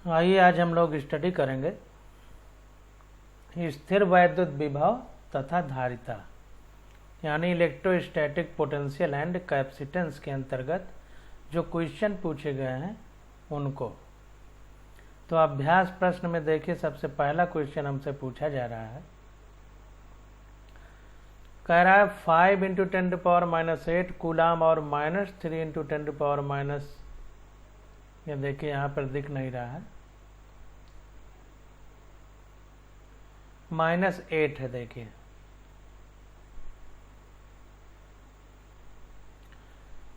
आइए आज हम लोग स्टडी करेंगे स्थिर वैद्युत विभव तथा धारिता यानी इलेक्ट्रोस्टैटिक पोटेंशियल एंड कैपेसिटेंस के अंतर्गत जो क्वेश्चन पूछे गए हैं उनको। तो अभ्यास प्रश्न में देखिए, सबसे पहला क्वेश्चन हमसे पूछा जा रहा है, कह रहा है 5 × 10⁻⁸ कूलाम और -3 × 10⁻, ये देखिए यहाँ पर दिख नहीं रहा है, -8 है। देखिए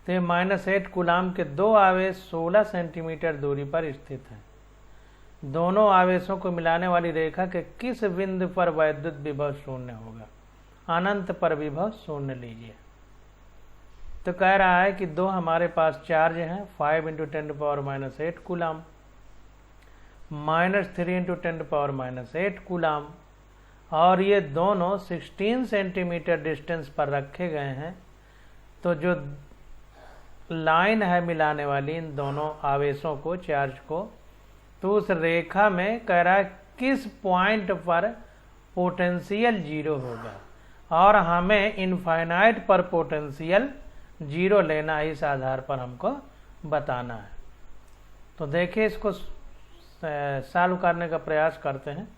तो ये -8 कूलाम के दो आवेश 16 सेंटीमीटर दूरी पर स्थित हैं। दोनों आवेशों को मिलाने वाली रेखा के किस बिंदु पर वैद्युत विभव शून्य होगा? अनंत पर विभव शून्य लीजिए। तो कह रहा है कि दो हमारे पास चार्ज हैं, 5 × 10⁻⁸ कूलाम, -3 × 10⁻⁸ कूलाम, और ये दोनों 16 सेंटीमीटर डिस्टेंस पर रखे गए हैं। तो जो लाइन है मिलाने वाली इन दोनों आवेशों को, चार्ज को, तो उस रेखा में कह रहा है किस पॉइंट पर पोटेंशियल 0 होगा, और हमें इनफाइनाइट पर पोटेंशियल 0 लेना, इस आधार पर हमको बताना है। तो देखिए इसको सॉल्व करने का प्रयास करते हैं।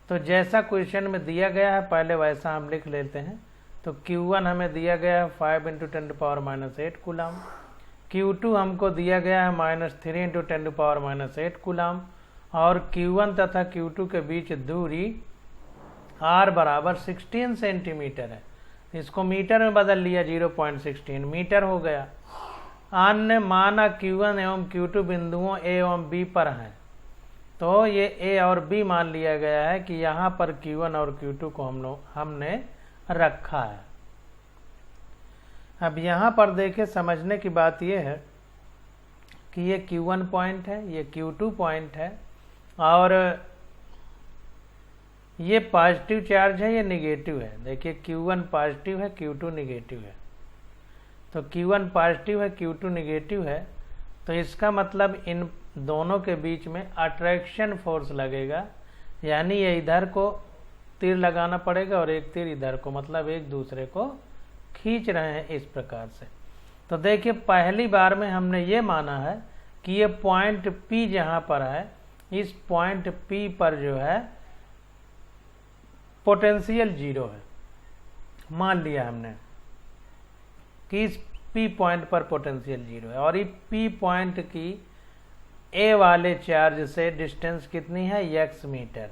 तो जैसा क्वेश्चन में दिया गया है पहले वैसा हम लिख लेते हैं। तो Q1 हमें दिया गया है 5 × 10⁻⁸ कूलाम, Q2 हमको दिया गया है -3 × 10⁻⁸ कूलाम, और Q1 तथा Q2 के बीच दूरी R = 16 सेंटीमीटर है। इसको मीटर में बदल लिया, 0.16 मीटर हो गया। अन्य माना Q1 एवं Q2 बिंदुओं A एवं B पर हैं, तो ये A और B मान लिया गया है कि यहाँ पर Q1 और Q2 को हमने रखा है। अब यहाँ पर देखिए, समझने की बात यह है कि ये Q1 पॉइंट है, ये Q2 पॉइंट है, और ये पॉजिटिव चार्ज है, ये निगेटिव है। देखिए Q1 पॉजिटिव है, Q2 निगेटिव है। तो Q1 पॉजिटिव है, Q2 निगेटिव है, तो इसका मतलब इन दोनों के बीच में अट्रैक्शन फोर्स लगेगा, यानी ये इधर को तीर लगाना पड़ेगा और एक तीर इधर को, मतलब एक दूसरे को खींच रहे हैं इस प्रकार से। तो देखिए पहली बार में हमने ये माना है कि ये पॉइंट P जहाँ पर है, इस पॉइंट P पर जो है पोटेंशियल 0 है। मान लिया हमने कि इस P पॉइंट पर पोटेंशियल 0 है, और ये P पॉइंट की A वाले चार्ज से डिस्टेंस कितनी है? x metre.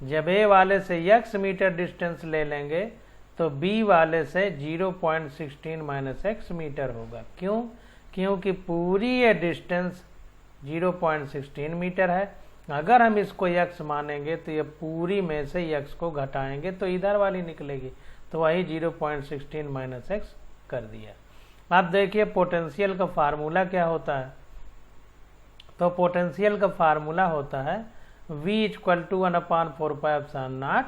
जब A वाले से x मीटर डिस्टेंस ले लेंगे तो B वाले से 0.16 - x मीटर होगा। क्यों? क्योंकि पूरी ये डिस्टेंस 0.16 मीटर है। अगर हम इसको x मानेंगे तो ये पूरी में से x को घटाएंगे तो इधर वाली निकलेगी, तो वही 0.16 - x कर दिया। अब देखिए पोटेंशियल का फार्मूला क्या होता है। तो पोटेंशियल का फार्मूला होता है V = 1/4πε0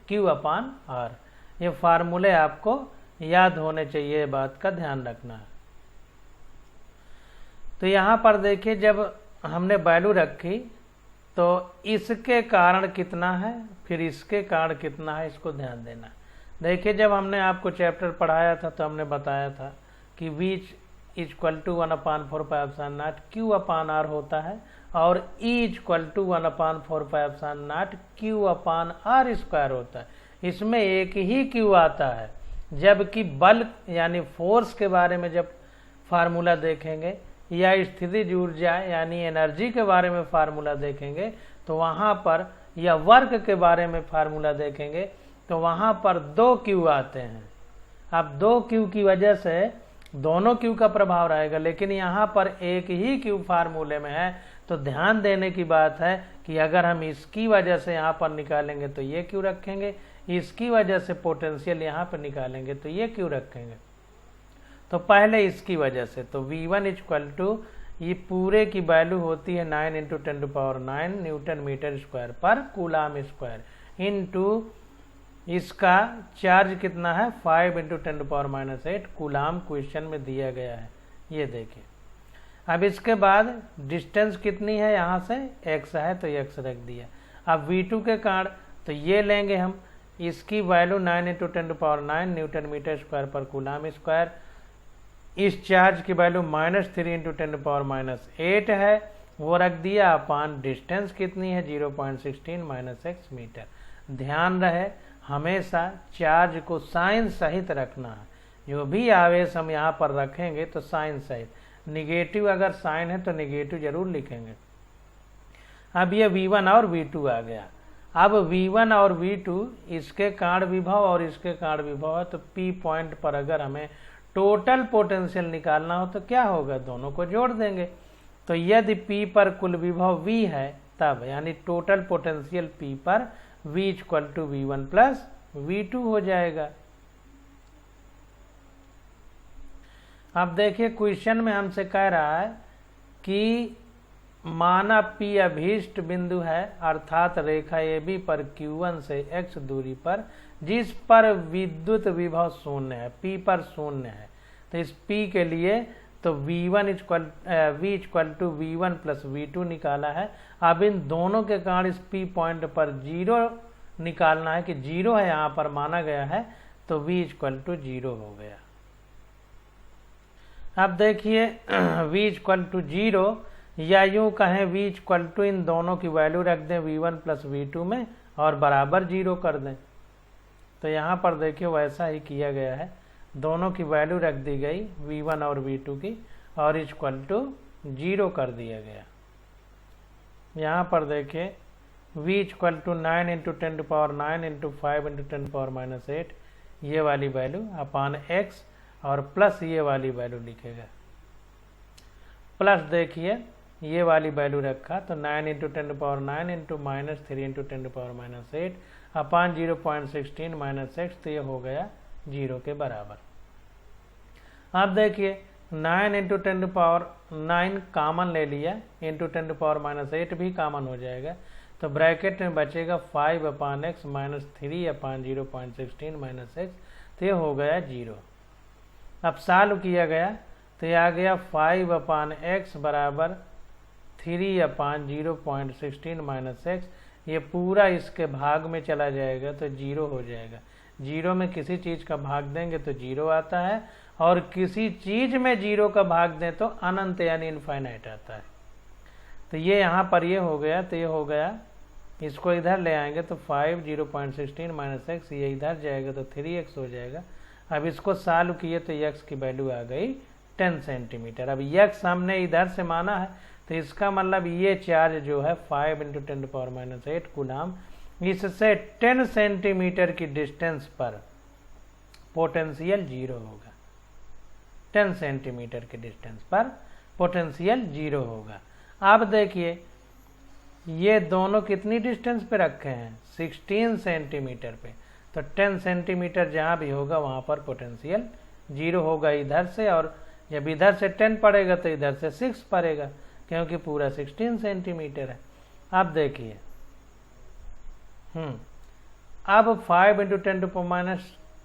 Q/R। ये फार्मूले आपको याद होने चाहिए, बात का ध्यान रखना है। तो यहाँ पर देखिए जब हमने वैल्यू रखी तो इसके कारण कितना है, फिर इसके कारण कितना है, इसको ध्यान देना। देखिए जब हमने आपको चैप्टर पढ़ाया था तो हमने बताया था कि V = 1/4πε0 Q/R होता है, और E = 1/4πε0 Q/R² होता है। इसमें एक ही Q आता है, जबकि बल यानी फोर्स के बारे में जब फार्मूला देखेंगे, या स्थितिज ऊर्जा यानी एनर्जी के बारे में फार्मूला देखेंगे, तो वहाँ पर, या वर्क के बारे में फार्मूला देखेंगे, तो वहाँ पर 2 Q आते हैं। अब 2 Q की वजह से दोनों Q का प्रभाव रहेगा, लेकिन यहाँ पर एक ही Q फार्मूले में है। तो ध्यान देने की बात है कि अगर हम इसकी वजह से यहाँ पर निकालेंगे तो ये Q रखेंगे, इसकी वजह से पोटेंशियल यहाँ पर निकालेंगे तो ये Q रखेंगे। तो पहले इसकी वजह से, तो V1 = ये पूरे की वैल्यू होती है 9 × 10⁹ न्यूटन मीटर स्क्वायर पर कूलाम स्क्वायर, इनटू इसका चार्ज कितना है? 5 × 10⁻⁸ कूलाम क्वेश्चन में दिया गया है। ये देखिए अब इसके बाद डिस्टेंस कितनी है, यहाँ से x है तो x रख दिया। अब V2 के कारण तो ये लेंगे हम, इसकी वैल्यू 9 × 10⁹ न्यूटन मीटर स्क्वायर पर कूलाम स्क्वायर। इस चार्ज की वैल्यू -3 × 10⁻8 है, वो रख दिया अपान डिस्टेंस कितनी है 0.16 - x मीटर। ध्यान रहे हमेशा चार्ज को साइन सहित रखना है, जो भी आवेश हम यहाँ पर रखेंगे तो साइन सहित, निगेटिव अगर साइन है तो निगेटिव जरूर लिखेंगे। अब ये V1 और V2 आ गया। अब V1 और V2 इसके कारण विभव और इसके कारण विभव है, तो P पॉइंट पर अगर हमें टोटल पोटेंशियल निकालना हो तो क्या होगा, दोनों को जोड़ देंगे। तो यदि P पर कुल विभव V है तब यानी टोटल पोटेंशियल P पर V = V1 + V2 हो जाएगा। अब देखिए क्वेश्चन में हमसे कह रहा है कि माना P अभीष्ट बिंदु है, अर्थात रेखा AB पर Q1 से x दूरी पर, जिस पर विद्युत विभव शून्य है, P पर शून्य है। तो इस P के लिए तो V = V1 + V2 निकाला है। अब इन दोनों के कारण इस P पॉइंट पर 0 निकालना है कि 0 है यहाँ पर माना गया है, तो V = 0 हो गया। अब देखिए V = 0 या यूं कहें V = इन दोनों की वैल्यू रख दें V1 + V2 में और बराबर 0 कर दें। तो यहाँ पर देखिए वैसा ही किया गया है, दोनों की वैल्यू रख दी गई V1 और V2 की और = 0 कर दिया गया। यहाँ पर देखिए V = 9 × 10⁹ × 5 × 10⁻8 ये वाली वैल्यू अपान x और प्लस ये वाली वैल्यू लिखेगा। प्लस देखिए ये वाली वैल्यू रखा तो 9 × 10⁻9 × -3 × 10⁻8 अपान 0.16 - x, तो ये हो गया 0 के बराबर। अब देखिए 9 × 10⁻9 कामन ले लिया, × 10⁻8 भी कामन हो जाएगा, तो ब्रैकेट में बचेगा 5/x - 3/0.16 - x, तो ये हो गया 0। अब सॉल्व किया गया तो ये आ गया 5/x = 3/0.16 - x। ये पूरा इसके भाग में चला जाएगा तो 0 हो जाएगा। 0 में किसी चीज़ का भाग देंगे तो 0 आता है, और किसी चीज़ में 0 का भाग दें तो अनंत यानी इनफाइनाइट आता है। तो ये यहाँ पर ये हो गया, तो ये हो गया, इसको इधर ले आएंगे तो 5 0.16 - x, ये इधर जाएगा तो 3x हो जाएगा। अब इसको सॉल्व किए तो x की वैल्यू आ गई 10 सेंटीमीटर। अब x हमने इधर से माना है, तो इसका मतलब ये चार्ज जो है 5 × 10⁻8 कूलाम, इससे 10 सेंटीमीटर की डिस्टेंस पर पोटेंशियल 0 होगा। 10 सेंटीमीटर के डिस्टेंस पर पोटेंशियल 0 होगा। अब देखिए ये दोनों कितनी डिस्टेंस पे रखे हैं, 16 सेंटीमीटर पे, तो 10 सेंटीमीटर जहाँ भी होगा वहाँ पर पोटेंशियल 0 होगा इधर से, और जब इधर से 10 पड़ेगा तो इधर से 6 पड़ेगा, क्योंकि पूरा 16 सेंटीमीटर है। अब देखिए अब 5 ×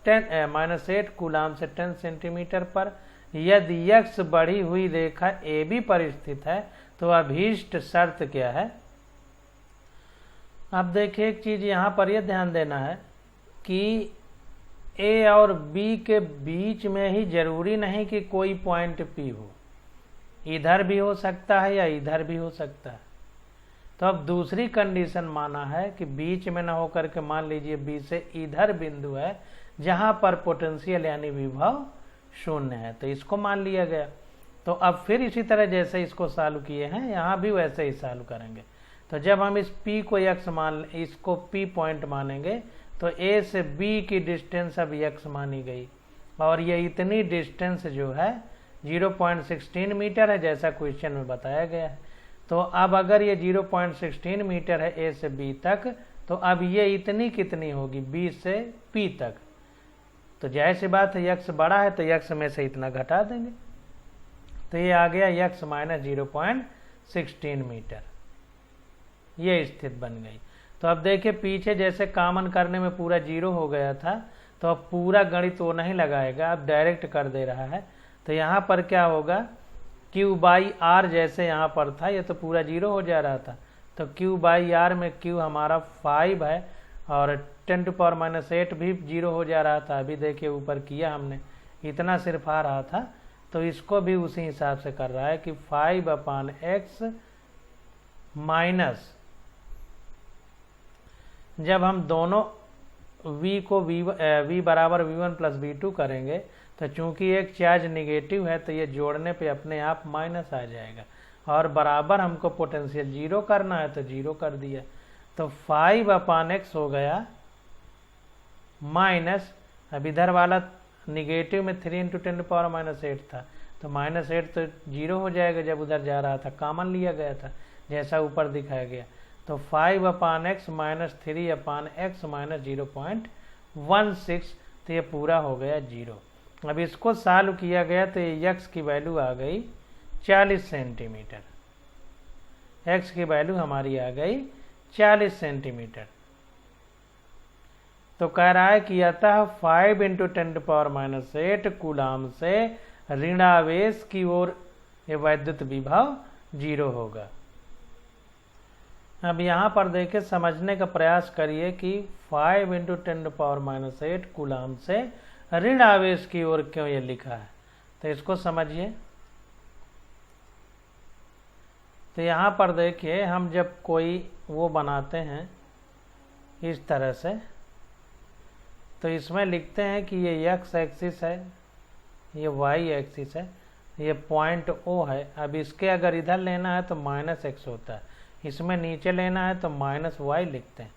10⁻8 कूलाम से 10 सेंटीमीटर पर यदि x बढ़ी हुई रेखा AB पर स्थित है तो अभीष्ट शर्त क्या है। अब देखिए एक चीज यहाँ पर यह ध्यान देना है कि A और B के बीच में ही जरूरी नहीं कि कोई पॉइंट P हो, इधर भी हो सकता है या इधर भी हो सकता है। तो अब दूसरी कंडीशन माना है कि बीच में ना होकर के मान लीजिए B से इधर बिंदु है जहां पर पोटेंशियल यानी विभव 0 है, तो इसको मान लिया गया। तो अब फिर इसी तरह जैसे इसको सॉल्व किए हैं यहाँ भी वैसे ही सॉल्व करेंगे। तो जब हम इस P को x मान, इसको P पॉइंट मानेंगे तो A से B की डिस्टेंस अब x मानी गई, और ये इतनी डिस्टेंस जो है 0.16 मीटर है जैसा क्वेश्चन में बताया गया है। तो अब अगर ये 0.16 मीटर है A से B तक, तो अब ये इतनी कितनी होगी B से P तक। तो जाहिर सी बात है x बड़ा है तो x में से इतना घटा देंगे, तो ये आ गया x - 0.16 मीटर, ये स्थिति बन गई। तो अब देखिए पीछे जैसे कॉमन करने में पूरा 0 हो गया था, तो अब पूरा गणित वो नहीं लगाएगा, अब डायरेक्ट कर दे रहा है। तो यहाँ पर क्या होगा Q बाई आर जैसे यहाँ पर था, ये तो पूरा 0 हो जा रहा था, तो Q बाई आर में Q हमारा 5 है और 10⁻⁸ भी 0 हो जा रहा था। अभी देखिए ऊपर किया हमने, इतना सिर्फ आ रहा था, तो इसको भी उसी हिसाब से कर रहा है कि 5/x माइनस, जब हम दोनों v को v बराबर v1 प्लस v2 करेंगे तो चूंकि एक चार्ज निगेटिव है तो ये जोड़ने पे अपने आप माइनस आ जाएगा, और बराबर हमको पोटेंशियल 0 करना है तो 0 कर दिया, तो 5/x हो गया माइनस, अब इधर वाला निगेटिव में 3 × 10⁻⁸ था, तो -8 तो 0 हो जाएगा, जब उधर जा रहा था कॉमन लिया गया था जैसा ऊपर दिखाया गया, तो 5/x माइनस 3/x माइनस 0.16, तो ये पूरा हो गया 0। अब इसको सॉल्व किया गया तो ये x की वैल्यू आ गई 40 सेंटीमीटर, x की वैल्यू हमारी आ गई 40 सेंटीमीटर। तो कह रहा है कि अतः 5 × 10⁻⁸ कूलाम से ऋणावेश की ओर ये वैद्युत विभव 0 होगा। अब यहाँ पर देखिए समझने का प्रयास करिए कि 5 × 10⁻⁸ कूलाम से ऋण आवेश की ओर क्यों ये लिखा है, तो इसको समझिए। तो यहाँ पर देखिए हम जब कोई वो बनाते हैं इस तरह से, तो इसमें लिखते हैं कि ये x एक्सिस है, ये y एक्सिस है, ये पॉइंट O है। अब इसके अगर इधर लेना है तो -x होता है, इसमें नीचे लेना है तो -y लिखते हैं।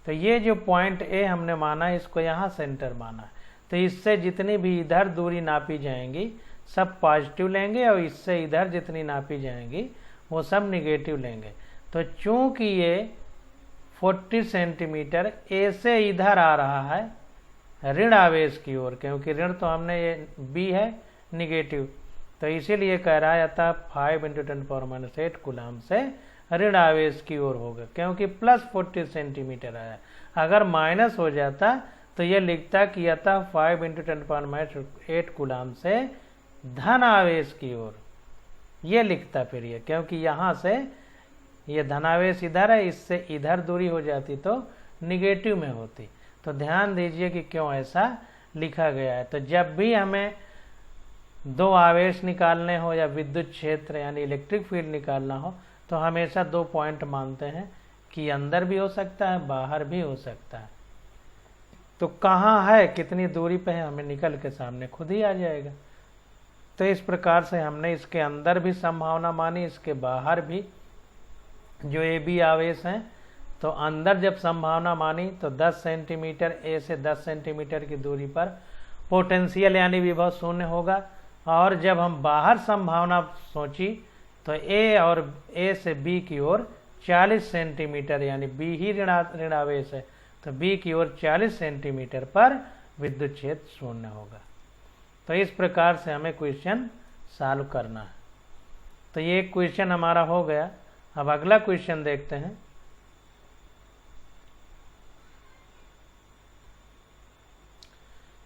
तो ये जो पॉइंट A हमने माना है, इसको यहाँ सेंटर माना है, तो इससे जितनी भी इधर दूरी नापी जाएंगी सब पॉजिटिव लेंगे, और इससे इधर जितनी नापी जाएंगी वो सब निगेटिव लेंगे। तो चूंकि ये 40 सेंटीमीटर A से इधर आ रहा है ऋण आवेश की ओर, क्योंकि ऋण तो हमने ये B है निगेटिव, तो इसीलिए कह रहा है अतः 5 × 10⁻⁸ कूलाम से ऋण आवेश की ओर होगा, क्योंकि प्लस 40 सेंटीमीटर आया। अगर माइनस हो जाता तो ये लिखता कि अतः 5 × 10⁻⁸ कूलाम से धन आवेश की ओर, ये लिखता फिर ये, क्योंकि यहाँ से ये धनावेश इधर है, इससे इधर दूरी हो जाती तो निगेटिव में होती। तो ध्यान दीजिए कि क्यों ऐसा लिखा गया है। तो जब भी हमें दो आवेश निकालने हो या विद्युत क्षेत्र यानी इलेक्ट्रिक फील्ड निकालना हो, तो हमेशा 2 पॉइंट मानते हैं कि अंदर भी हो सकता है बाहर भी हो सकता है। तो कहाँ है कितनी दूरी पे है हमें निकल के सामने खुद ही आ जाएगा। तो इस प्रकार से हमने इसके अंदर भी संभावना मानी, इसके बाहर भी जो ए बी आवेश हैं, तो अंदर जब संभावना मानी तो 10 सेंटीमीटर ए से 10 सेंटीमीटर की दूरी पर पोटेंशियल यानी विभव 0 होगा, और जब हम बाहर संभावना सोची तो ए और ए से बी की ओर 40 सेंटीमीटर यानी बी ही ऋणावेश है, तो बी की ओर 40 सेंटीमीटर पर विद्युत क्षेत्र 0 होगा। तो इस प्रकार से हमें क्वेश्चन सॉल्व करना है। तो ये क्वेश्चन हमारा हो गया। अब अगला क्वेश्चन देखते हैं।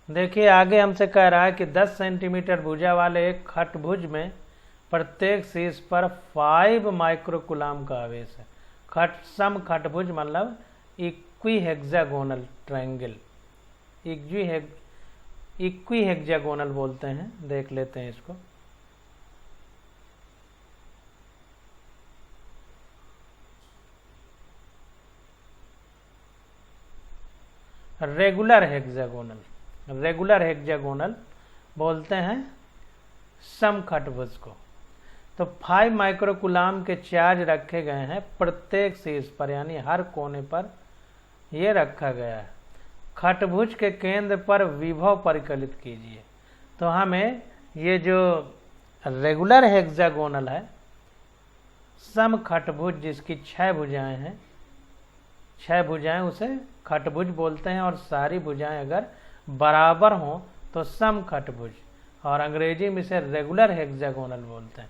देखिए आगे हमसे कह रहा है कि 10 सेंटीमीटर भुजा वाले एक खटभुज में प्रत्येक शीर्ष पर 5 माइक्रोकूलाम का आवेश है। समखटभुज मतलब इक्विहेक्सागोनल ट्रायंगल, इक्विहेक्सागोनल बोलते हैं, देख लेते हैं इसको। रेगुलर हेक्सागोनल बोलते हैं समखटभुज को। तो 5 माइक्रोकूलाम के चार्ज रखे गए हैं प्रत्येक शीर्ष पर यानी हर कोने पर ये रखा गया है। खटभुज के केंद्र पर विभव परिकलित कीजिए। तो हमें ये जो रेगुलर हेक्सागोनल है, समखटभुज जिसकी 6 भुजाएं हैं, 6 भुजाएं उसे खटभुज बोलते हैं, और सारी भुजाएं अगर बराबर हों तो समखटभुज, और अंग्रेजी में इसे रेगुलर हेक्सागोनल बोलते हैं।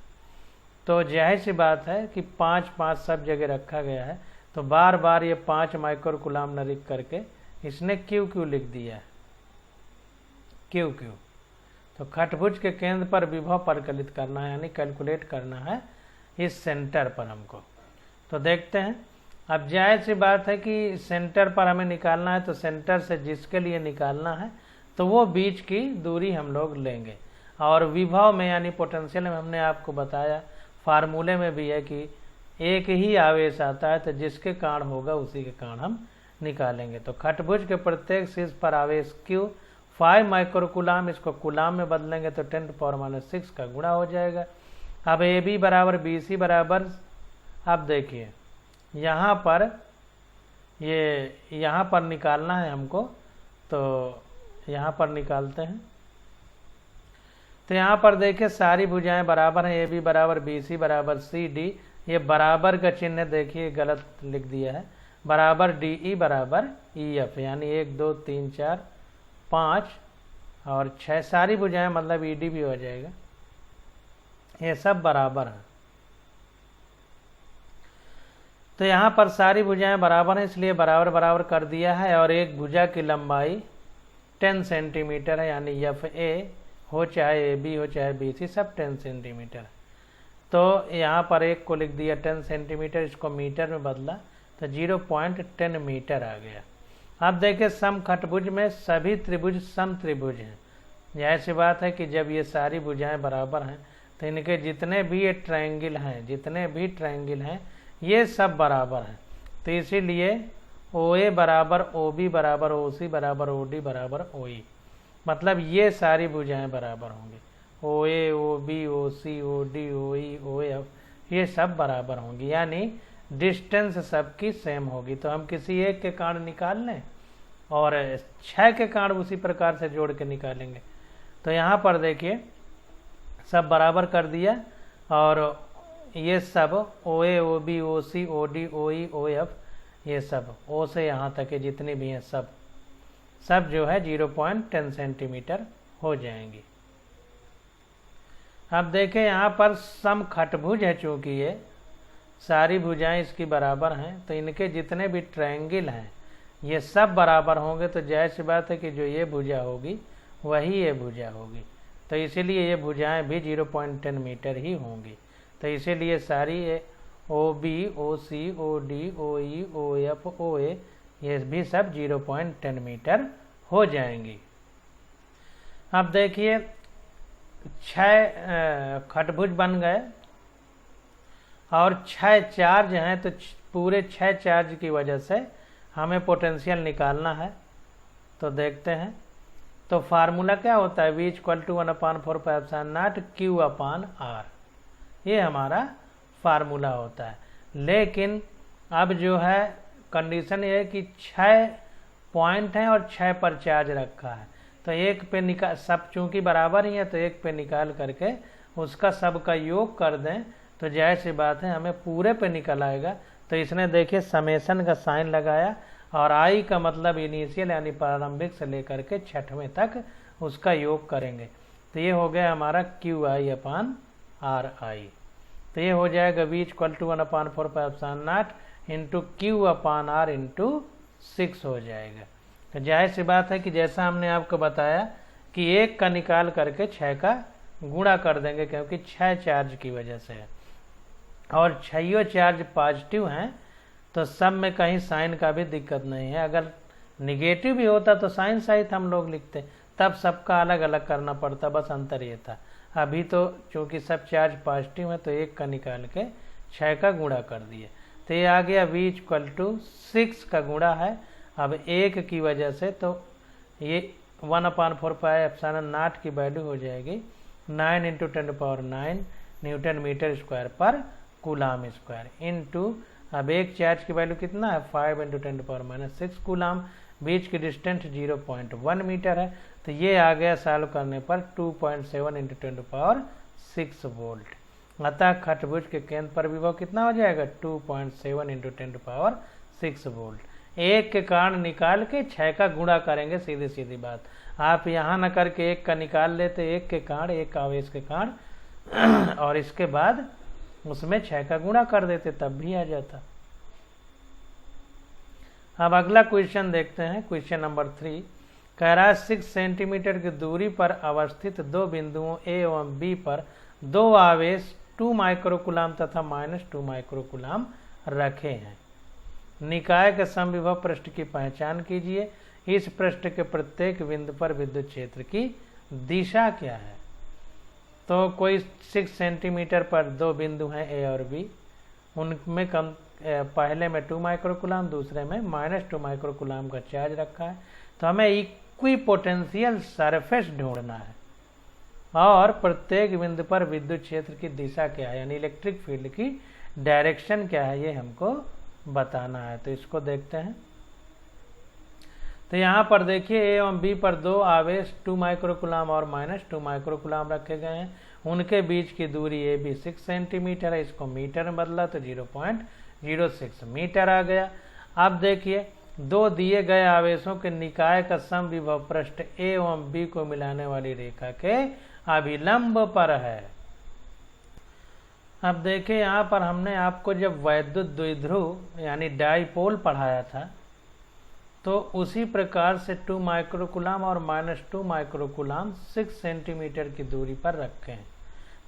तो जाहिर सी बात है कि 5-5 सब जगह रखा गया है, तो बार बार ये 5 माइक्रोकूलाम न लिख करके इसने क्यू क्यू लिख दिया है, क्यू क्यू। तो खटभुज के केंद्र पर विभव परिकलित करना है, यानी कैलकुलेट करना है इस सेंटर पर हमको। तो देखते हैं, अब जाहिर सी बात है कि सेंटर पर हमें निकालना है, तो सेंटर से जिसके लिए निकालना है तो वो बीच की दूरी हम लोग लेंगे। और विभव में यानी पोटेंशियल में हमने आपको बताया, फार्मूले में भी है कि एक ही आवेश आता है, तो जिसके कारण होगा उसी के कारण हम निकालेंगे। तो खटभुज के प्रत्येक शीर्ष पर आवेश Q 5 माइक्रोकुलाम, इसको कुलाम में बदलेंगे तो 10⁻⁶ का गुणा हो जाएगा। अब AB बराबर BC बराबर, अब देखिए यहाँ पर यहाँ पर निकालना है हमको, तो यहाँ पर निकालते हैं। तो यहाँ पर देखिए सारी भुजाएं बराबर हैं, AB बराबर BC बराबर CD, ये बराबर का चिन्ह देखिए गलत लिख दिया है, बराबर DE बराबर EF, यानी 1 2 3 4 5 और 6 सारी भुजाएं, मतलब ED भी हो जाएगा, ये सब बराबर हैं। तो यहाँ पर सारी भुजाएं बराबर हैं, इसलिए बराबर बराबर कर दिया है। और एक भुजा की लंबाई 10 सेंटीमीटर है, यानी FA हो चाहे AB हो चाहे BC, सब 10 सेंटीमीटर। तो यहाँ पर एक को लिख दिया 10 सेंटीमीटर, इसको मीटर में बदला तो 0.10 मीटर आ गया। अब देखिए सम खटभुज में सभी त्रिभुज सम त्रिभुज हैं। जाहिर सी बात है कि जब ये सारी भुजाएं बराबर हैं तो इनके जितने भी ये ट्रायंगल हैं, ये सब बराबर हैं। तो इसीलिए OA बराबर OB बराबर OC बराबर OD बराबर OE, मतलब ये सारी भुजाएं बराबर होंगी। OA OB OC OD OE OF ये सब बराबर होंगी, यानी डिस्टेंस सबकी सेम होगी। तो हम किसी एक के कारण निकाल लें और 6 के कारण उसी प्रकार से जोड़ के निकालेंगे। तो यहाँ पर देखिए सब बराबर कर दिया, और ये सब OA OB OC OD OE OF ये सब O से यहाँ तक के जितनी भी हैं सब जो है 0.10 सेंटीमीटर हो जाएंगी। अब देखें यहाँ पर सम खटभुज है, चूंकि ये सारी भुजाएं इसकी बराबर हैं, तो इनके जितने भी ट्रायंगल हैं ये सब बराबर होंगे। तो जाहिर सी बात है कि जो ये भुजा होगी वही ये भुजा होगी, तो इसीलिए ये भुजाएं भी 0.10 मीटर ही होंगी। तो इसीलिए सारी OB OC OD OE OF OA ये भी सब 0.10 मीटर हो जाएंगी। अब देखिए 6 खटभुज बन गए और 6 चार्ज हैं, तो पूरे 6 चार्ज की वजह से हमें पोटेंशियल निकालना है। तो देखते हैं, तो फार्मूला क्या होता है, V = 1/4πε0 Q/R, ये हमारा फार्मूला होता है। लेकिन अब जो है कंडीशन ये है कि 6 पॉइंट हैं और 6 पर चार्ज रखा है, तो एक पे निकाल, सब चूंकि बराबर ही है तो एक पे निकाल करके उसका सब का योग कर दें, तो जाहिर सी बात है हमें पूरे पे निकल आएगा। तो इसने देखिए समेशन का साइन लगाया, और I का मतलब इनिशियल यानी प्रारंभिक से लेकर के 6वें तक उसका योग करेंगे। तो ये हो गया हमारा QI/RI। तो ये हो जाएगा V = 1/4πε0 × Q/R × 6 हो जाएगा। तो जाहिर सी बात है कि जैसा हमने आपको बताया कि एक का निकाल करके 6 का गुणा कर देंगे, क्योंकि 6 चार्ज की वजह से है, और 6 चार्ज पॉजिटिव हैं, तो सब में कहीं साइन का भी दिक्कत नहीं है। अगर निगेटिव भी होता तो साइन सहित हम लोग लिखते, तब सबका अलग अलग करना पड़ता, बस अंतर ये था। अभी तो चूंकि सब चार्ज पॉजिटिव है तो एक का निकाल के 6 का गुणा कर दिए। तो ये आ गया V = 6 का गुणा है। अब एक की वजह से तो ये 1/4πε0 की वैल्यू हो जाएगी 9 × 10⁹ न्यूटन मीटर स्क्वायर पर कूलाम स्क्वायर इंटू, अब एक चार्ज की वैल्यू कितना है 5 × 10⁻⁶ कूलाम, बीच की डिस्टेंस 0.1 मीटर है। तो ये आ गया सॉल्व करने पर 2.7 × 10⁻6 वोल्ट। अतः खटभुज के केंद्र पर विभव कितना हो जाएगा 2.7 × 10⁻6 वोल्ट। एक के कारण निकाल के 6 का गुणा करेंगे, सीधी सीधी बात। आप यहाँ न करके एक का निकाल लेते, एक के कारण, एक आवेश के कारण, और इसके बाद उसमें 6 का गुणा कर देते, तब भी आ जाता। अब अगला क्वेश्चन देखते हैं, क्वेश्चन नंबर 3। कह रहा है 6 सेंटीमीटर की दूरी पर अवस्थित दो बिंदुओं ए एवं बी पर दो आवेश 2 माइक्रोकूलाम तथा -2 माइक्रोकूलाम रखे हैं। निकाय के समविभव पृष्ठ की पहचान कीजिए। इस पृष्ठ के प्रत्येक बिंदु पर विद्युत क्षेत्र की दिशा क्या है। तो कोई 6 सेंटीमीटर पर दो बिंदु हैं ए और बी, उनमें पहले में 2 माइक्रोकूलाम, दूसरे में -2 माइक्रोकूलाम का चार्ज रखा है। तो हमें इक्विपोटेंशियल सरफेस ढूंढना है और प्रत्येक बिंदु पर विद्युत क्षेत्र की दिशा क्या है, यानी इलेक्ट्रिक फील्ड की डायरेक्शन क्या है, ये हमको बताना है। तो इसको देखते हैं। तो यहाँ पर देखिए ए एवं बी पर दो आवेश 2 माइक्रोकूलाम और -2 माइक्रोकूलाम रखे गए हैं। उनके बीच की दूरी ए बी 6 सेंटीमीटर है। इसको मीटर में बदला तो 0.06 मीटर आ गया। अब देखिए दो दिए गए आवेशों के निकाय का समविभव पृष्ठ ए एवं बी को मिलाने वाली रेखा के अभिलंब पर है। अब देखिए यहाँ पर हमने आपको जब वैद्युत द्विध्रुव यानी डाइपोल पढ़ाया था तो उसी प्रकार से 2 माइक्रोकूलाम और -2 माइक्रोकूलाम 6 सेंटीमीटर की दूरी पर रखे हैं।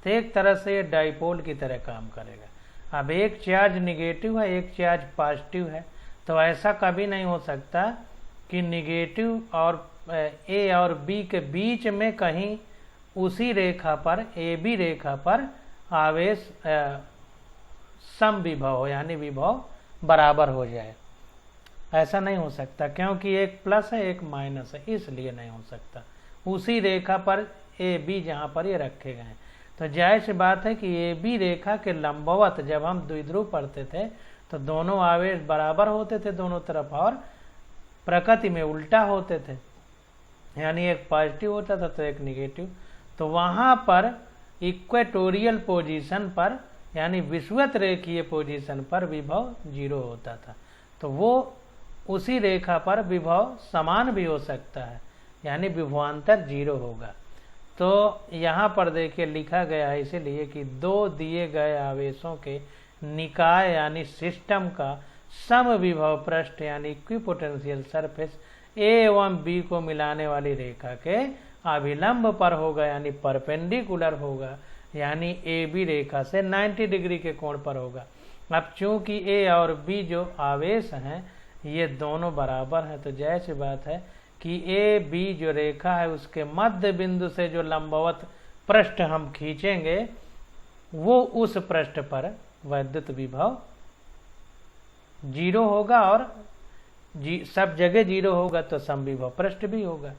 तो एक तरह से ये डाइपोल की तरह काम करेगा। अब एक चार्ज निगेटिव है, एक चार्ज पॉजिटिव है, तो ऐसा कभी नहीं हो सकता कि निगेटिव और ए और बी के बीच में कहीं उसी रेखा पर ए बी रेखा पर आवेश समविभव हो, यानी विभव बराबर हो जाए। ऐसा नहीं हो सकता क्योंकि एक प्लस है एक माइनस है, इसलिए नहीं हो सकता। उसी रेखा पर ए बी जहाँ पर ये रखे गए हैं, तो जाहिर सी बात है कि ए बी रेखा के लंबवत जब हम द्विध्रुव पढ़ते थे तो दोनों आवेश बराबर होते थे दोनों तरफ और प्रकृति में उल्टा होते थे, यानी एक पॉजिटिव होता था तो एक निगेटिव। तो वहाँ पर इक्वेटोरियल पोजीशन पर यानी विषुवत रेखीय पोजीशन पर विभव 0 होता था। तो वो उसी रेखा पर विभव समान भी हो सकता है, यानी विभवांतर 0 होगा। तो यहाँ पर देखिए लिखा गया है इसीलिए कि दो दिए गए आवेशों के निकाय यानी सिस्टम का समविभव पृष्ठ यानी इक्विपोटेंशियल सरफेस ए एवं बी को मिलाने वाली रेखा के अभिलंब पर होगा, यानी परपेंडिकुलर होगा, यानी ए बी रेखा से 90 डिग्री के कोण पर होगा। अब चूंकि ए और बी जो आवेश हैं ये दोनों बराबर हैं, तो जाहिर सी बात है कि ए बी जो रेखा है उसके मध्य बिंदु से जो लंबवत पृष्ठ हम खींचेंगे वो उस पृष्ठ पर वैद्युत विभव 0 होगा और सब जगह 0 होगा तो समविभव पृष्ठ भी होगा।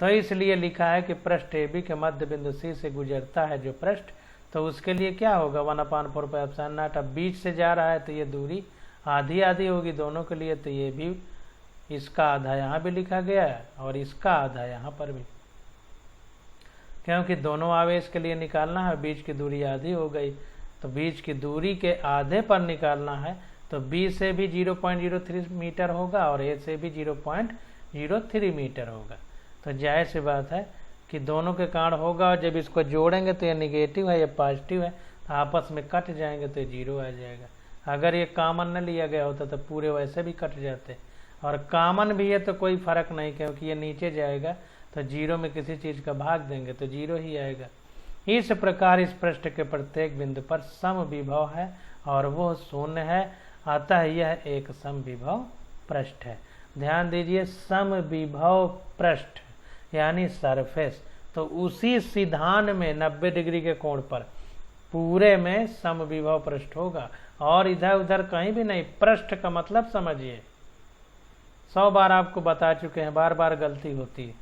तो इसलिए लिखा है कि पृष्ठ ए बी के मध्य बिंदु सी से गुजरता है जो पृष्ठ, तो उसके लिए क्या होगा 1/4πε0। अब बीच से जा रहा है तो ये दूरी आधी आधी होगी दोनों के लिए, तो ये भी इसका आधा यहाँ भी लिखा गया है और इसका आधा यहाँ पर भी, क्योंकि दोनों आवेश के लिए निकालना है। बीच की दूरी आधी हो गई तो बीच की दूरी के आधे पर निकालना है, तो बी से भी 0.03 मीटर होगा और ए से भी 0.03 मीटर होगा। तो जाहिर सी बात है कि दोनों के कारण होगा, और जब इसको जोड़ेंगे तो ये निगेटिव है ये पॉजिटिव है, तो आपस में कट जाएंगे तो 0 आ जाएगा। अगर ये कॉमन न लिया गया होता तो पूरे वैसे भी कट जाते, और कॉमन भी है तो कोई फर्क नहीं, क्योंकि ये नीचे जाएगा तो 0 में किसी चीज का भाग देंगे तो 0 ही आएगा। इस प्रकार इस पृष्ठ के प्रत्येक बिंदु पर समविभव है और वो 0 है, अतः यह एक समविभव पृष्ठ है। ध्यान दीजिए समविभव पृष्ठ यानी सरफेस, तो उसी सिधान में 90 डिग्री के कोण पर पूरे में समविभव पृष्ठ होगा और इधर उधर कहीं भी नहीं। पृष्ठ का मतलब समझिए, 100 बार आपको बता चुके हैं, बार बार गलती होती है।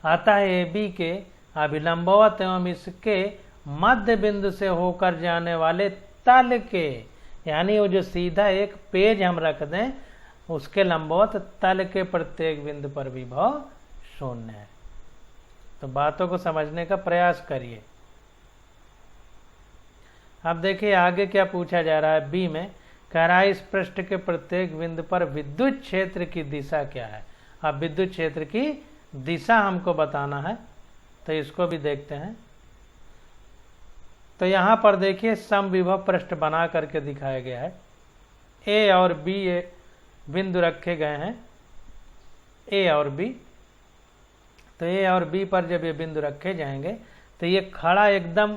अतः ए बी के अभिलंबवत एवं इसके मध्य बिंदु से होकर जाने वाले तल के, यानी वो जो सीधा एक पेज हम रख दें उसके लंबवत तल के प्रत्येक बिंदु पर विभव 0 है। तो बातों को समझने का प्रयास करिए। अब देखिए आगे क्या पूछा जा रहा है बी में, कह रहा है इस पृष्ठ के प्रत्येक बिंदु पर विद्युत क्षेत्र की दिशा क्या है। अब विद्युत क्षेत्र की दिशा हमको बताना है, तो इसको भी देखते हैं। तो यहां पर देखिए समविभव पृष्ठ बना करके दिखाया गया है। ए और बी बिंदु रखे गए हैं ए और बी। तो ए और बी पर जब ये बिंदु रखे जाएंगे तो ये खड़ा एकदम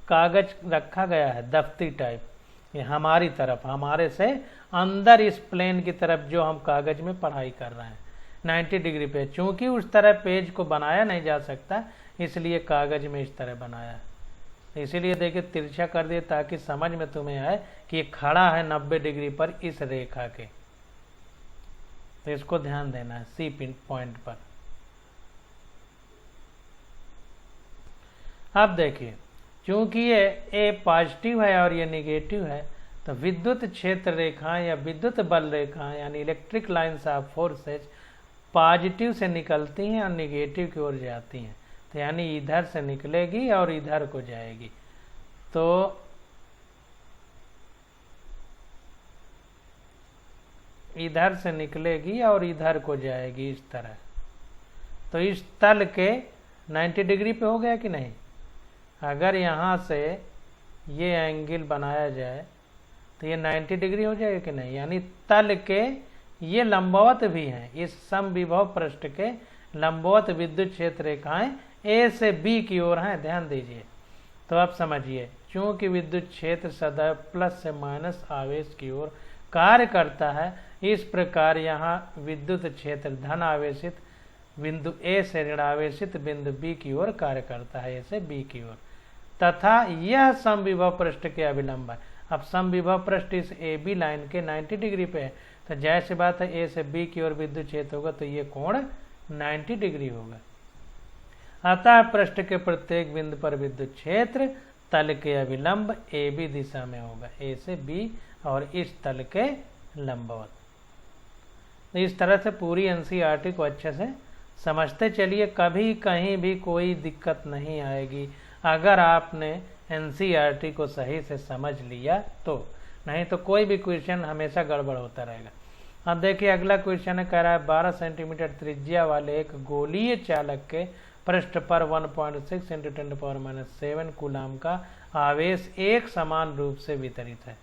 कागज रखा गया है दफ्ती टाइप, ये हमारी तरफ, हमारे से अंदर इस प्लेन की तरफ जो हम कागज में पढ़ाई कर रहे हैं 90 डिग्री पे। चूंकि उस तरह पेज को बनाया नहीं जा सकता इसलिए कागज में इस तरह बनाया है। इसीलिए देखिए तिरछा कर दिए ताकि समझ में तुम्हें आए कि ये खड़ा है 90 डिग्री पर इस रेखा के। तो इसको ध्यान देना है सी पॉइंट पर। अब देखिए चूंकि ये ए पॉजिटिव है और ये निगेटिव है तो विद्युत क्षेत्र रेखाएं या विद्युत बल रेखाएं यानी electric lines of forces positive से निकलती हैं और निगेटिव की ओर जाती हैं। तो यानी इधर से निकलेगी और इधर को जाएगी। तो इधर से निकलेगी और इधर को जाएगी इस तरह। तो इस तल के 90 डिग्री पे हो गया कि नहीं। अगर यहाँ से ये एंगल बनाया जाए तो ये 90 डिग्री हो जाएगा कि नहीं। यानी तल के ये लंबवत भी हैं, इस समविभव पृष्ठ के लंबवत विद्युत क्षेत्र रेखाएं ए से बी की ओर हैं। ध्यान दीजिए। तो अब समझिए चूंकि विद्युत क्षेत्र सदैव प्लस से माइनस आवेश की ओर कार्य करता है, इस प्रकार यहाँ विद्युत क्षेत्र धन आवेशित बिंदु ए से ऋणावेशित बिंदु बी की ओर कार्य करता है, ए से बी की ओर, तथा यह समविभव पृष्ठ के अभिलंब है। अब समविभव पृष्ठ इस ए बी लाइन के 90 डिग्री पे है, तो जाहिर सी बात है ए से बी की ओर विद्युत क्षेत्र होगा तो ये कोण 90 डिग्री होगा। अतः पृष्ठ के प्रत्येक बिंदु पर विद्युत क्षेत्र तल के अभिलंब ए बी दिशा में होगा, ए से बी और इस तल के लंबवत। तो इस तरह से पूरी एनसीईआरटी को अच्छे से समझते चलिए, कभी कहीं भी कोई दिक्कत नहीं आएगी अगर आपने एनसीईआरटी को सही से समझ लिया तो, नहीं तो कोई भी क्वेश्चन हमेशा गड़बड़ होता रहेगा। अब देखिए अगला क्वेश्चन है, कह रहा है 12 सेंटीमीटर त्रिज्या वाले एक गोलीय चालक के पृष्ठ पर 1.6 × 10⁻⁷ कूलाम का आवेश एक समान रूप से वितरित है।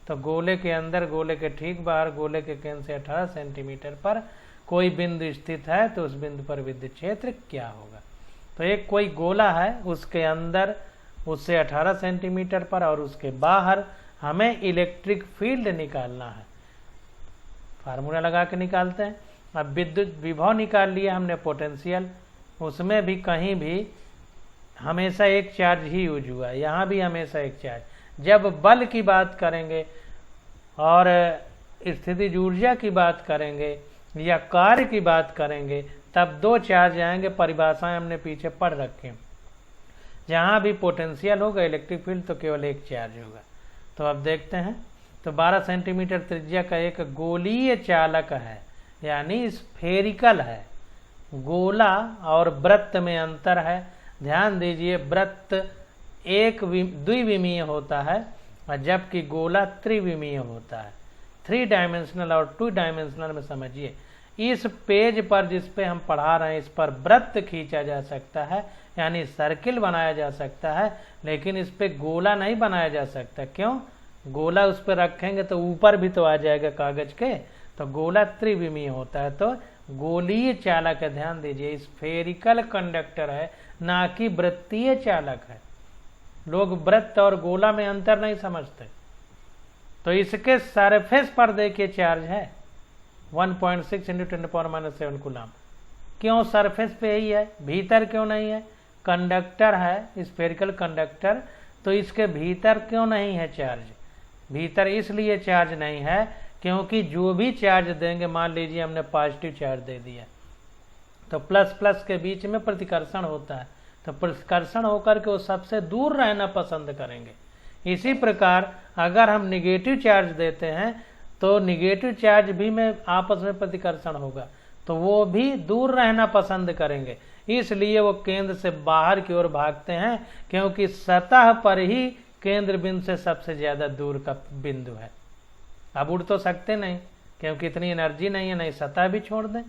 तो गोले के अंदर, गोले के ठीक बाहर, गोले के केंद्र से 18 सेंटीमीटर पर कोई बिंदु स्थित है तो उस बिंदु पर विद्युत क्षेत्र क्या होगा। तो एक कोई गोला है, उसके अंदर उससे 18 सेंटीमीटर पर और उसके बाहर हमें इलेक्ट्रिक फील्ड निकालना है। फार्मूला लगा के निकालते हैं। अब विद्युत विभव निकाल लिया हमने, पोटेंशियल, उसमें भी कहीं भी हमेशा एक चार्ज ही यूज हुआ है, यहाँ भी हमेशा एक चार्ज। जब बल की बात करेंगे और स्थितिज ऊर्जा की बात करेंगे या कार्य की बात करेंगे तब दो चार्ज आएंगे। परिभाषाएं हमने पीछे पढ़ रखे। जहाँ भी पोटेंशियल होगा इलेक्ट्रिक फील्ड तो केवल एक चार्ज होगा। तो अब देखते हैं। तो 12 सेंटीमीटर त्रिज्या का एक गोलीय चालक है, यानी स्फेरिकल है। गोला और वृत्त में अंतर है। ध्यान दीजिए, वृत्त एक द्विविमीय होता है और जबकि गोला त्रिविमीय होता है। 3 डायमेंशनल और 2 डायमेंशनल में समझिए, इस पेज पर जिस पे हम पढ़ा रहे हैं इस पर वृत्त खींचा जा सकता है, यानी सर्किल बनाया जा सकता है, लेकिन इस पे गोला नहीं बनाया जा सकता। क्यों? गोला उस पर रखेंगे तो ऊपर भी तो आ जाएगा कागज के, तो गोला त्रिविमीय होता है। तो गोलीय चालक है, ध्यान दीजिए, स्फेरिकल कंडक्टर है, ना कि वृत्तीय चालक है। लोग वृत्त और गोला में अंतर नहीं समझते। तो इसके सरफेस पर देखिए चार्ज है 1.6 × 10⁻⁷ कूलाम। क्यों सरफेस पे ही है, भीतर क्यों नहीं है? कंडक्टर है, स्फेरिकल कंडक्टर, तो इसके भीतर क्यों नहीं है चार्ज? भीतर इसलिए चार्ज नहीं है क्योंकि जो भी चार्ज देंगे, मान लीजिए हमने पॉजिटिव चार्ज दे दिया तो प्लस प्लस के बीच में प्रतिकर्षण होता है, तो प्रतिकर्षण होकर के वो सबसे दूर रहना पसंद करेंगे। इसी प्रकार अगर हम निगेटिव चार्ज देते हैं तो निगेटिव चार्ज भी में आपस में प्रतिकर्षण होगा, तो वो भी दूर रहना पसंद करेंगे। इसलिए वो केंद्र से बाहर की ओर भागते हैं, क्योंकि सतह पर ही केंद्र बिंदु से सबसे ज्यादा दूर का बिंदु है। अब उड़ तो सकते नहीं क्योंकि इतनी एनर्जी नहीं है, नहीं सतह भी छोड़ दें।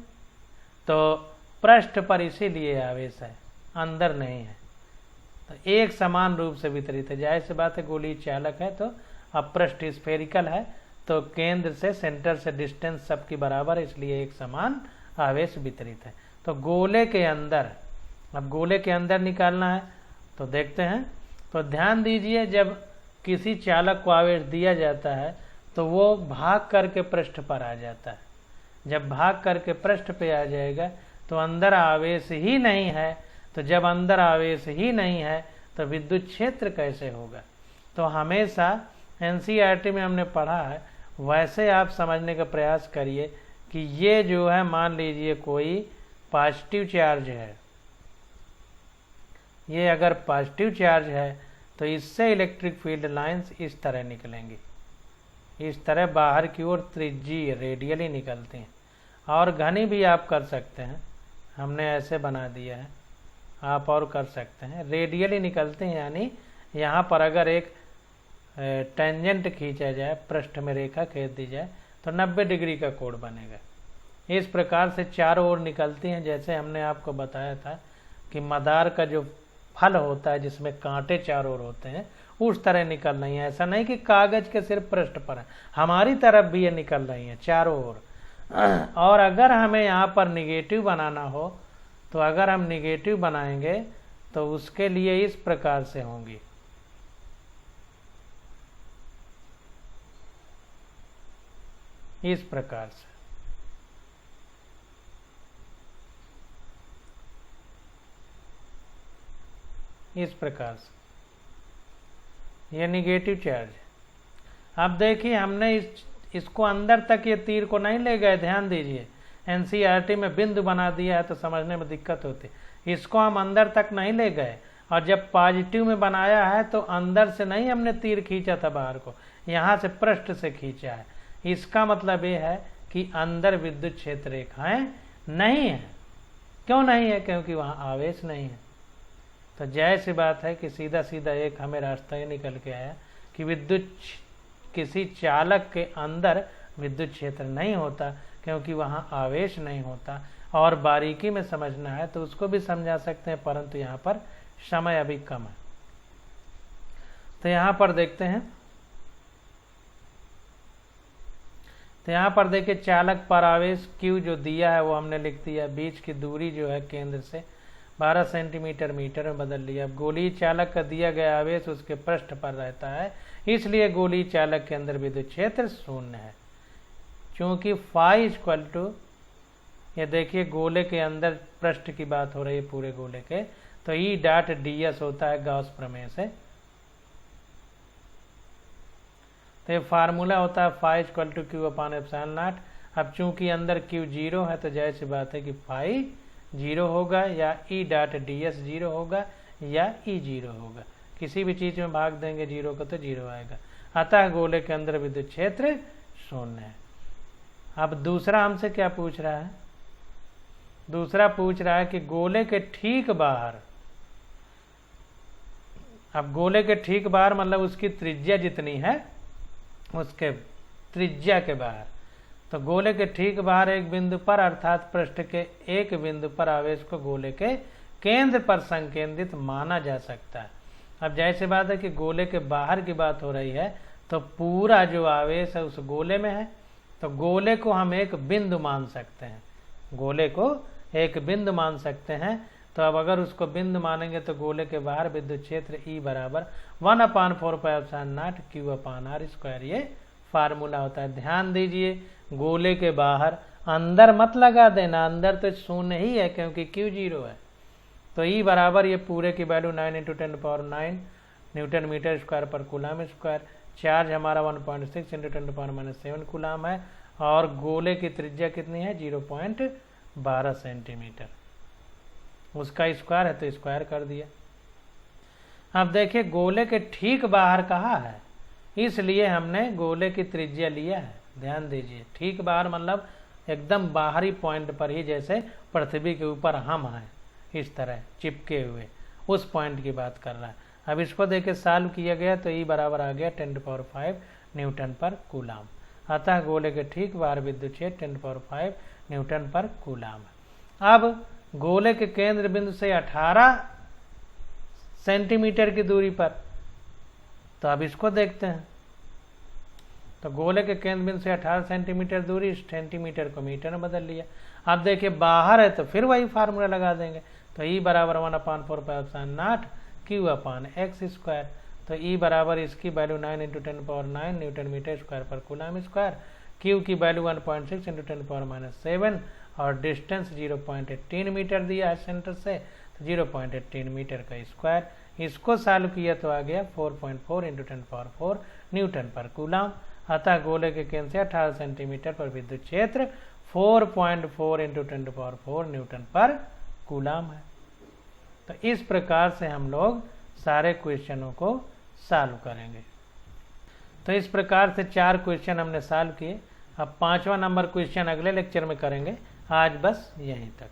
तो पृष्ठ पर इसीलिए आवेश है, अंदर नहीं है। तो एक समान रूप से वितरित है। जाहिर सी बात है गोलीय चालक है तो अब पृष्ठ स्फेरिकल है, तो केंद्र से, सेंटर से डिस्टेंस सबकी बराबर है, इसलिए एक समान आवेश वितरित है। तो गोले के अंदर, अब गोले के अंदर निकालना है तो देखते हैं। तो ध्यान दीजिए, जब किसी चालक को आवेश दिया जाता है तो वो भाग करके पृष्ठ पर आ जाता है। जब भाग करके पृष्ठ पे आ जाएगा तो अंदर आवेश ही नहीं है। तो जब अंदर आवेश ही नहीं है तो विद्युत क्षेत्र कैसे होगा? तो हमेशा एनसीईआरटी में हमने पढ़ा है, वैसे आप समझने का प्रयास करिए कि ये जो है, मान लीजिए कोई पॉजिटिव चार्ज है, ये अगर पॉजिटिव चार्ज है तो इससे इलेक्ट्रिक फील्ड लाइंस इस तरह निकलेंगी, इस तरह बाहर की ओर त्रिज्यीय रेडियली निकलती हैं। और घनी भी आप कर सकते हैं, हमने ऐसे बना दिया है, आप और कर सकते हैं। रेडियली निकलते हैं, यानी यहाँ पर अगर एक टेंजेंट खींचा जाए, पृष्ठ में रेखा खींच दी जाए तो 90 डिग्री का कोण बनेगा। इस प्रकार से चारों ओर निकलती हैं। जैसे हमने आपको बताया था कि मदार का जो फल होता है जिसमें कांटे चारों ओर होते हैं, उस तरह निकल रही है। ऐसा नहीं कि कागज के सिर्फ पृष्ठ पर है, हमारी तरफ भी ये निकल रही है चारों ओर। और अगर हमें यहाँ पर निगेटिव बनाना हो तो अगर हम निगेटिव बनाएंगे तो उसके लिए इस प्रकार से होंगी। इस प्रकार से, इस प्रकार से ये निगेटिव चार्ज है। अब देखिए, हमने इसको अंदर तक ये तीर को नहीं ले गए। ध्यान दीजिए, एनसीईआरटी में बिंदु बना दिया है तो समझने में दिक्कत होती है। इसको हम अंदर तक नहीं ले गए, और जब पॉजिटिव में बनाया है तो अंदर से नहीं हमने तीर खींचा था बाहर को, यहाँ से पृष्ठ से खींचा है। इसका मतलब ये है कि अंदर विद्युत क्षेत्र रेखाएं नहीं है। क्यों नहीं है? क्योंकि वहाँ आवेश नहीं है। तो जाहिर सी बात है कि सीधा सीधा एक हमें रास्ता ये निकल के आया कि विद्युत किसी चालक के अंदर विद्युत क्षेत्र नहीं होता, क्योंकि वहाँ आवेश नहीं होता। और बारीकी में समझना है तो उसको भी समझा सकते हैं, परंतु यहाँ पर समय अभी कम है। तो यहाँ पर देखते हैं, तो यहाँ पर देखिए चालक पर आवेश Q जो दिया है वो हमने लिख दिया। बीच की दूरी जो है केंद्र से 12 सेंटीमीटर मीटर में बदल लिया। अब गोलीय चालक का दिया गया आवेश उसके पृष्ठ पर रहता है, इसलिए गोलीय चालक के अंदर विद्युत क्षेत्र शून्य है। चूंकि फाई इक्वल टू, ये देखिए गोले के अंदर पृष्ठ की बात हो रही है पूरे गोले के, तो ई डॉट ds होता है गॉस प्रमेय से। तो ये फार्मूला होता है phi equal to q upon epsilon naught. अब चूंकि अंदर Q 0 है तो जाहिर सी बात है कि फाई 0 होगा, या ई डॉट ds 0 होगा, या ई 0 होगा। किसी भी चीज में भाग देंगे 0 को तो 0 आएगा। अतः गोले के अंदर विद्युत क्षेत्र शून्य है। अब दूसरा हमसे क्या पूछ रहा है? दूसरा पूछ रहा है कि गोले के ठीक बाहर, अब गोले के ठीक बाहर मतलब उसकी त्रिज्या जितनी है उसके त्रिज्या के बाहर, तो गोले के ठीक बाहर एक बिंदु पर अर्थात पृष्ठ के एक बिंदु पर आवेश को गोले के केंद्र पर संकेंद्रित माना जा सकता है। अब जाहिर सी बात है कि गोले के बाहर की बात हो रही है, तो पूरा जो आवेश है उस गोले में है, तो गोले को हम एक बिंदु मान सकते हैं, गोले को एक बिंदु मान सकते हैं। तो अब अगर उसको बिंदु मानेंगे तो गोले के बाहर विद्युत क्षेत्र E बराबर 1/4πε0 Q/r², ये फार्मूला होता है। ध्यान दीजिए, गोले के बाहर, अंदर मत लगा देना, अंदर तो शून्य ही है क्योंकि Q 0 है। तो E बराबर ये पूरे की वैल्यू 9 × 10⁻9 न्यूटन मीटर स्क्वायर पर कूलाम स्क्वायर। चार्ज हमारा 1.6 × 10⁻7 कूलाम है, और गोले की त्रिज्या कितनी है? 0.12 सेंटीमीटर। उसका स्क्वायर है तो स्क्वायर कर दिया। अब देखिए गोले के ठीक बाहर कहाँ है, इसलिए हमने गोले की त्रिज्या लिया है। ध्यान दीजिए, ठीक बाहर मतलब एकदम बाहरी पॉइंट पर ही, जैसे पृथ्वी के ऊपर हम हैं इस तरह चिपके हुए, उस पॉइंट की बात कर रहा है। अब इसको देखे सॉल्व किया गया तो E बराबर आ गया 10⁵ न्यूटन पर कूलाम। अतः गोले के ठीक बाहर विद्युत क्षेत्र 10⁵ न्यूटन पर कूलाम। अब गोले के केंद्र बिंदु से 18 सेंटीमीटर की दूरी पर, तो अब इसको देखते हैं। तो गोले के केंद्र बिंदु से 18 सेंटीमीटर दूरी, सेंटीमीटर को मीटर में बदल लिया। अब देखिए बाहर है तो फिर वही फार्मूला लगा देंगे। तो ई बराबर 1/4πε0 Q/x²। तो ई बराबर इसकी वैल्यू 9 × 10⁹ न्यूटन मीटर स्क्वायर पर कूलम स्क्वायर। क्यू की वैल्यू 1.6 × 10⁻⁷ और डिस्टेंस 0.18 मीटर दिया है सेंटर से, तो 0.18 मीटर का स्क्वायर। इसको सॉल्व किया तो आ गया 4.4 × 10⁴ न्यूटन पर कूलम। अतः गोले के केंद्र से 18 सेंटीमीटर पर विद्युत क्षेत्र 4.4 × 10⁴ न्यूटन पर कूलम है। तो इस प्रकार से हम लोग सारे क्वेश्चनों को सॉल्व करेंगे। तो इस प्रकार से 4 क्वेश्चन हमने सॉल्व किए। अब 5वां नंबर क्वेश्चन अगले लेक्चर में करेंगे। आज बस यहीं तक।